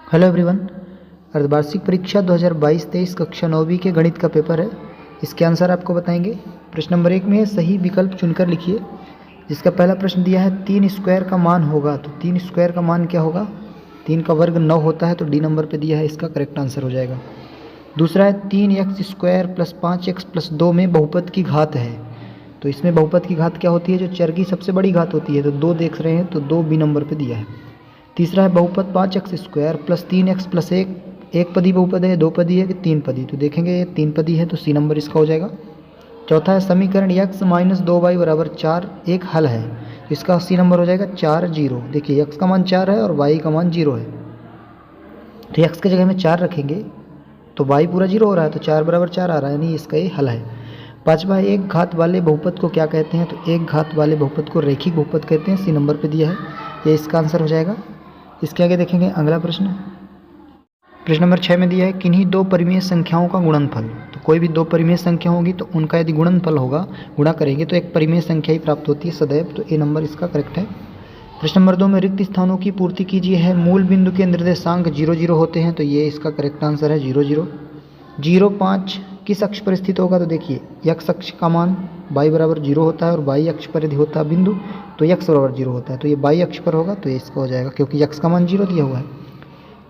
Hello everyone. अर्धवार्षिक परीक्षा 2022-23 कक्षा 9वीं के गणित का पेपर है। इसके आंसर आपको बताएंगे। प्रश्न नंबर 1 में है सही विकल्प चुनकर लिखिए। जिसका पहला प्रश्न दिया है 3 स्क्वायर का मान होगा, तो 3 स्क्वायर का मान क्या होगा? 3 का वर्ग 9 होता है, तो डी नंबर पे दिया है, इसका करेक्ट आंसर हो जाएगा। दूसरा है 3x square plus 5x plus 2 में बहुपद की घात है, तो इसमें बहुपद की घात क्या होती है? जो चर की सबसे बड़ी घात होती है, तो 2 देख रहे हैं, तो 2 बी नंबर पे दिया है। तीसरा है बहुपद 5x square plus 3x plus 1, एक पदी बहुपद है, दो पदी है कि 3 पदी? तो देखेंगे ये 3 पदी है, तो सी नंबर इसका हो जाएगा। चौथा है समीकरण x माइनस 2y बराबर 4 एक हल है, तो इसका सी नंबर हो जाएगा 4 0। देखिए x का मान 4 है और y का मान 0 है, तो x की जगह में 4 रखेंगे तो y पूरा 0 हो रहा है, तो 4 बराबर 4 आ रहा है, यानी इसका ये हल है। पाँचवा है एक घात वाले बहुपद को क्या कहते हैं? तो एक घात वाले बहुपद को रैखिक बहुपद कहते हैं, सी नंबर पे दिया है, ये इसका आंसर हो जाएगा। इसके आगे देखेंगे अगला प्रश्न। प्रश्न नंबर 6 में दिया है किन्हीं दो परिमेय संख्याओं का गुणनफल। तो कोई भी दो परिमेय संख्या होगी तो उनका यदि गुणनफल होगा, गुणा करेंगे तो एक परिमेय संख्या ही प्राप्त होती है सदैव, तो ए नंबर इसका करेक्ट है। प्रश्न नंबर 2 में रिक्त स्थानों की पूर्ति कीजिए है, मूल बिंदु के निर्देशांक 0 0 होते हैं, तो ये इसका करेक्ट आंसर है 0 0। 0 5 किस अक्ष पर स्थित होगा? तो देखिए x अक्ष का मान y बराबर 0 होता है और y अक्ष पर यदि होता है बिंदु तो x बराबर 0 होता है, तो ये y अक्ष पर होगा, तो ये इसका हो जाएगा क्योंकि x का मान 0 दिया हुआ है।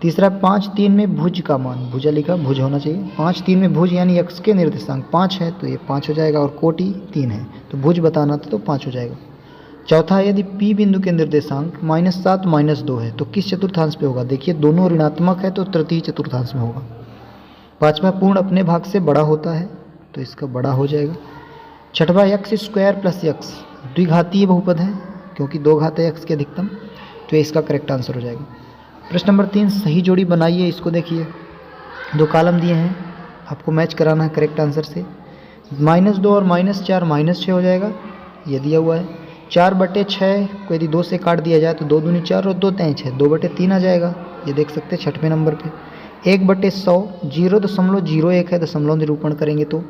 तीसरा 5 3 में भुज का मान, भुजा लिखा, भुज होना चाहिए, 5 3 में भुज यानी x के निर्देशांक 5 है, तो ये 5 हो जाएगा और कोटि 3 है, तो भुज बताना था तो 5 हो जाएगा। चौथा यदि P बिंदु के निर्देशांक -7 -2 है तो किस चतुर्थांश पे होगा? देखिए दोनों ऋणात्मक है तो तृतीय चतुर्थांश में होगा। पाँचवा पूर्ण अपने भाग से बड़ा होता है, तो इसका बड़ा हो जाएगा। छठवा x स्क्वायर प्लस x द्विघातीय बहुपद है क्योंकि 2 घात है x के अधिकतम, तो ये इसका करेक्ट आंसर हो जाएगा। प्रश्न नंबर 3 सही जोड़ी बनाइए। इसको देखिए 2 कॉलम दिए हैं, आपको मैच कराना है करेक्ट आंसर से। -2 और -4 -6 हो जाएगा, ये दिया हुआ है। 4/6 को यदि 2 से काट दिया जाए तो 2 दूनी 4 और 2 तें 6, 2/3 आ जाएगा, ये देख सकते हैं 6वें नंबर पे। 1/100 0.01 है, दशमलव निरूपण करेंगे तो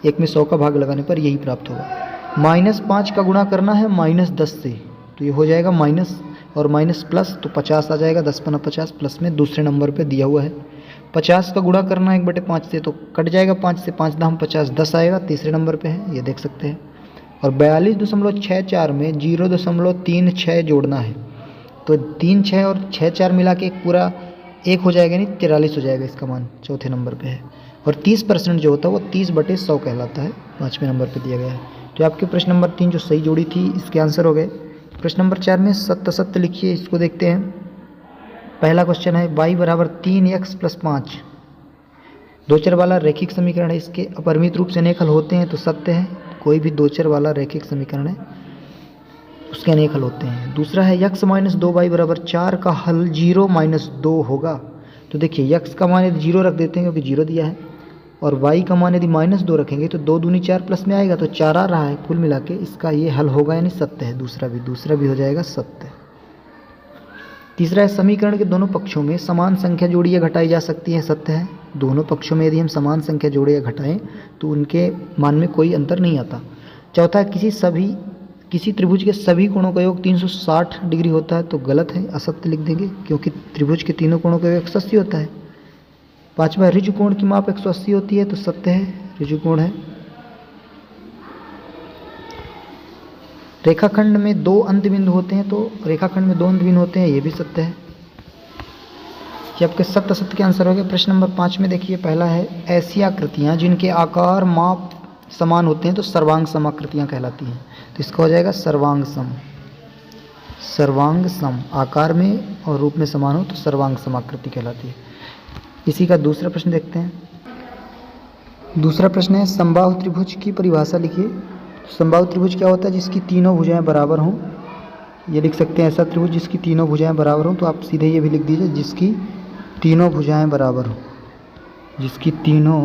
1 में 100 का भाग लगाने पर यही प्राप्त होगा। -5 का गुणा करना है -10 से, तो ये हो जाएगा माइनस और माइनस प्लस, तो 50 आ जाएगा, 10 × 50 प्लस में दूसरे नंबर पे दिया हुआ है। 50 का गुणा करना है 1/5 से, तो कट जाएगा 5 से, 5 दाम 50, 10 आएगा, तीसरे नंबर पे है, ये देख सकते हैं। और 42.64 में 0.36 जोड़ना है, तो 3 6 और 6 4 मिला के एक पूरा 1 हो जाएगा, नहीं 43 हो जाएगा, इसका मान चौथे नंबर पे है। और 30% जो होता है वो 30/100 कहलाता है, 5वें नंबर पे दिया गया है। तो आपके प्रश्न नंबर 3 जो सही जोड़ी थी इसके आंसर हो गए। प्रश्न नंबर 4 में सत्य सत्य लिखिए, इसको देखते हैं। पहला क्वेश्चन है y बराबर 3x + 5 दो चर वाला रैखिक समीकरण है, इसके अपरिमित रूप से अनेक हल होते हैं, तो सत्य है। कोई भी दो चर वाला रैखिक समीकरण है उसके अनेक हल होते हैं। दूसरा है x - 2y बराबर 4 का हल 0 - 2 होगा, तो देखिए x का मान यदि 0 रख देते हैं क्योंकि 0 दिया है, और y का मान यदि -2 रखेंगे तो 2 दूनी 4 प्लस में आएगा, तो 4 आ रहा है, कुल मिला के इसका ये हल होगा, यानी सत्य है। दूसरा भी हो जाएगा सत्य। तीसरा है समीकरण के दोनों पक्षों में समान संख्या जोड़ी या घटाई जा सकती है, सत्य है। दोनों पक्षों में यदि हम समान संख्या जोड़े या घटाएं तो उनके मान में कोई अंतर नहीं आता। चौथा है किसी त्रिभुज के सभी कोणों का योग 360 डिग्री होता है, तो गलत है, असत्य लिख देंगे क्योंकि त्रिभुज के तीनों कोणों का योग 180 होता है। पांचवा ऋजु कोण की माप 180 होती है, तो सत्य है, ऋजु कोण है। रेखाखंड में 2 अंत बिंदु होते हैं, तो रेखाखंड में 2 अंत बिंदु होते हैं, ये भी सत्य है। ये आपके सत्य असत्य के आंसर हो गए। प्रश्न नंबर 5 में देखिए, पहला है ऐसी आकृतियां जिनके आकार माप समान होते हैं तो सर्वांग सम आकृतियां कहलाती हैं, तो इसका हो जाएगा सर्वांग सम आकार में और रूप में समान हो तो सर्वांग सम आकृति कहलाती है। इसी का दूसरा प्रश्न देखते हैं। दूसरा प्रश्न है समबाहु त्रिभुज की परिभाषा लिखिए। समबाहु त्रिभुज क्या होता है? जिसकी तीनों भुजाएं बराबर हों, ये लिख सकते हैं। ऐसा त्रिभुज जिसकी तीनों भुजाएं बराबर हों, तो आप सीधे ये भी लिख दीजिए जिसकी तीनों भुजाएं बराबर हों, जिसकी तीनों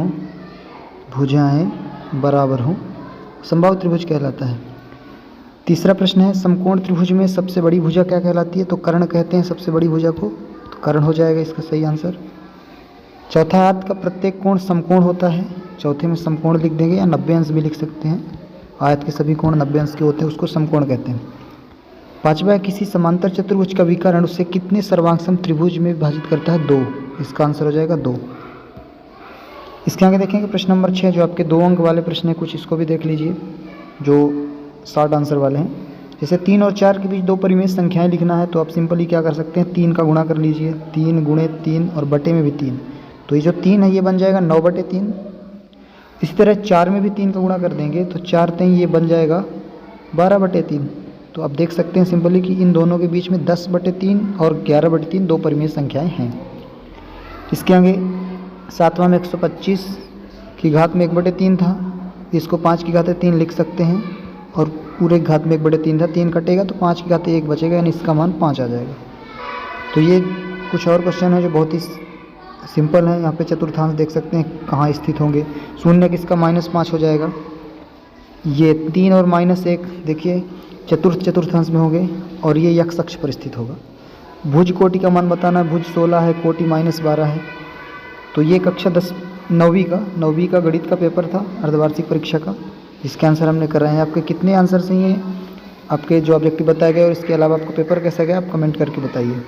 भुजाएं बराबर हों, समबाहु त्रिभुज कहलाता है। तीसरा प्रश्न है समकोण त्रिभुज में सबसे बड़ी भुजा क्या कहलाती है? तो कर्ण कहते हैं सबसे बड़ी भुजा को, तो कर्ण हो जाएगा इसका सही आंसर। चौथा आयत का प्रत्येक कोण समकोण होता है, चौथे में समकोण लिख देंगे या 90 अंश भी लिख सकते हैं। आयत के सभी कोण 90 अंश के होते हैं, उसको समकोण कहते हैं। पांचवा है किसी समांतर चतुर्भुज का विकर्ण उससे कितने सर्वांगसम त्रिभुज में विभाजित करता है? 2। इसका आंसर हो जाएगा 2। इसके आगे देखेंगे प्रश्न नंबर 6 जो आपके 2 अंक वाले प्रश्न है, कुछ इसको भी देख लीजिए जो शॉर्ट आंसर वाले हैं। जैसे 3 और 4 के बीच 2 परिमेय संख्याएं लिखना है तो आप सिंपली क्या कर सकते हैं, 3 का गुणा कर लीजिए, 3 गुणे 3 और बटे में भी 3, तो ये जो 3 है ये बन जाएगा 9/3। इसी तरह 4 में भी 3 का गुणा कर देंगे तो 4 3 ये बन जाएगा 12/3। तो आप देख सकते हैं सिंपली कि इन दोनों के बीच में 10/3 और 11/3 2 परिमेय संख्याएं हैं। इसके आगे 7वां में 125 की घात में 1/3 था, इसको 5 की घात 3 लिख सकते हैं और पूरे घात में 1/3 था, 3 कटेगा तो 5 की घात 1 बचेगा, यानी इसका मान 5 आ जाएगा। तो ये कुछ और क्वेश्चन है जो बहुत ही सिंपल है। यहाँ पे चतुर्थांश देख सकते हैं कहाँ स्थित होंगे। शून्य किसका -5 हो जाएगा, ये 3 और -1 देखिए चतुर्थांश में होंगे और ये यक्ष अक्ष पर स्थित होगा। भुज कोटि का मान बताना, भुज 16 है, कोटि -12 है। तो ये कक्षा 9वीं का गणित का पेपर था अर्धवार्षिक परीक्षा का, जिसके आंसर हमने कर रहे हैं। आपके कितने आंसर सही हैं, आपके जो ऑब्जेक्टिव बताए गए और इसके अलावा आपको पेपर कैसा गया आप कमेंट करके बताइए।